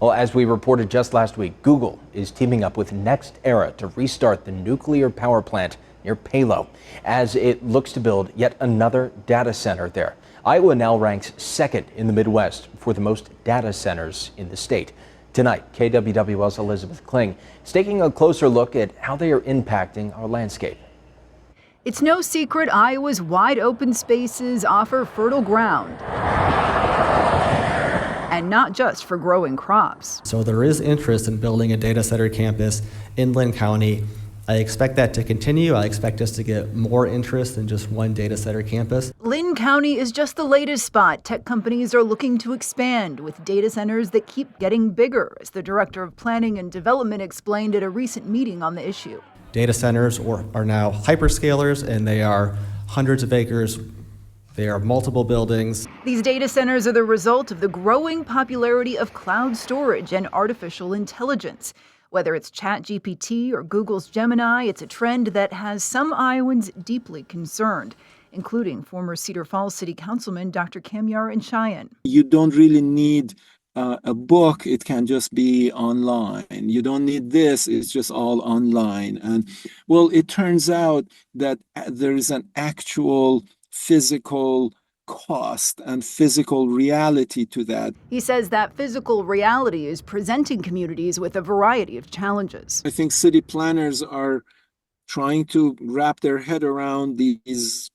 Well, as we reported just last week, Google is teaming up with NextEra to restart the nuclear power plant near Palo as it looks to build yet another data center there. Iowa now ranks second in the Midwest for the most data centers in the state. Tonight, KWWL's Elizabeth Kling is taking a closer look at how they are impacting our landscape. It's no secret Iowa's wide open spaces offer fertile ground. And not just for growing crops. So there is interest in building a data center campus in Linn County. I expect that to continue. I expect us to get more interest than just one data center campus. Linn County is just the latest spot tech companies are looking to expand, with data centers that keep getting bigger, as the director of planning and development explained at a recent meeting on the issue. Data centers are now hyperscalers, and they are hundreds of acres. They are multiple buildings. These data centers are the result of the growing popularity of cloud storage and artificial intelligence. Whether it's ChatGPT or Google's Gemini, it's a trend that has some Iowans deeply concerned, including former Cedar Falls City Councilman Dr. Kamyar and Cheyenne. You don't really need a book. It can just be online. You don't need this. It's just all online. And well, it turns out that there is an actual physical cost and physical reality to that. He says that physical reality is presenting communities with a variety of challenges. I think city planners are trying to wrap their head around these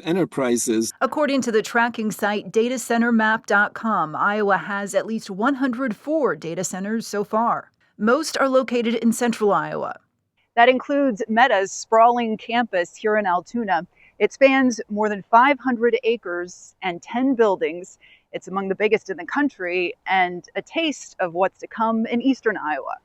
enterprises. According to the tracking site datacentermap.com, Iowa has at least 104 data centers so far. Most are located in central Iowa. That includes Meta's sprawling campus here in Altoona. It spans more than 500 acres and 10 buildings. It's among the biggest in the country and a taste of what's to come in eastern Iowa.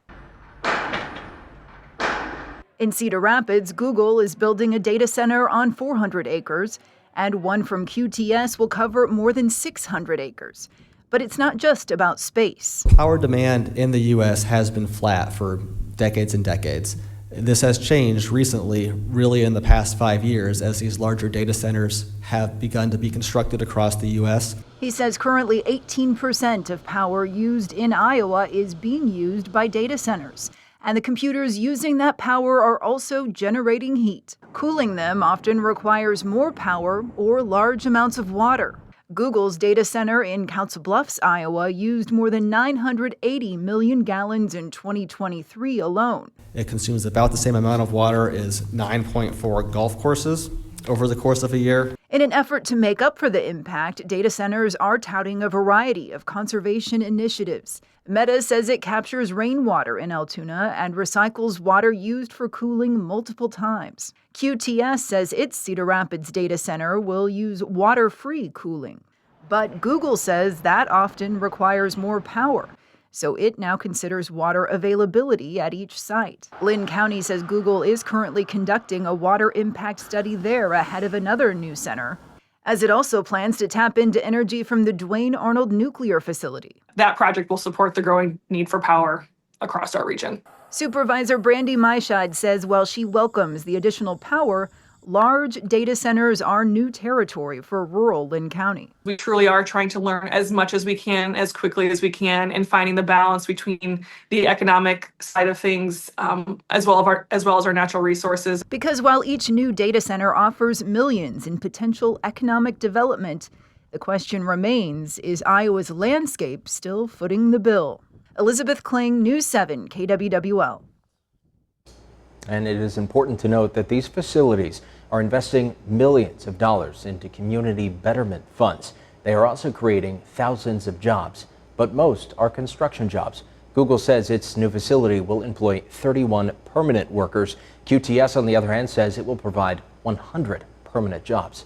In Cedar Rapids, Google is building a data center on 400 acres, and one from QTS will cover more than 600 acres. But it's not just about space. Power demand in the U.S. has been flat for decades and decades. This has changed recently, really in the past 5 years, as these larger data centers have begun to be constructed across the U.S. He says currently 18% of power used in Iowa is being used by data centers. And the computers using that power are also generating heat. Cooling them often requires more power or large amounts of water. Google's data center in Council Bluffs, Iowa, used more than 980 million gallons in 2023 alone. It consumes about the same amount of water as 9.4 golf courses over the course of a year. In an effort to make up for the impact, data centers are touting a variety of conservation initiatives. Meta says it captures rainwater in Altoona and recycles water used for cooling multiple times. QTS says its Cedar Rapids data center will use water-free cooling. But Google says that often requires more power, so it now considers water availability at each site. Linn County says Google is currently conducting a water impact study there ahead of another new center, as it also plans to tap into energy from the Duane Arnold nuclear facility. That project will support the growing need for power across our region. Supervisor Brandy Myshide says while she welcomes the additional power, large data centers are new territory for rural Linn County. We truly are trying to learn as much as we can, as quickly as we can, and finding the balance between the economic side of things as well as our natural resources. Because while each new data center offers millions in potential economic development, the question remains, is Iowa's landscape still footing the bill? Elizabeth Kling, News 7, KWWL. And it is important to note that these facilities are investing millions of dollars into community betterment funds. They are also creating thousands of jobs, but most are construction jobs. Google says its new facility will employ 31 permanent workers. QTS, on the other hand, says it will provide 100 permanent jobs.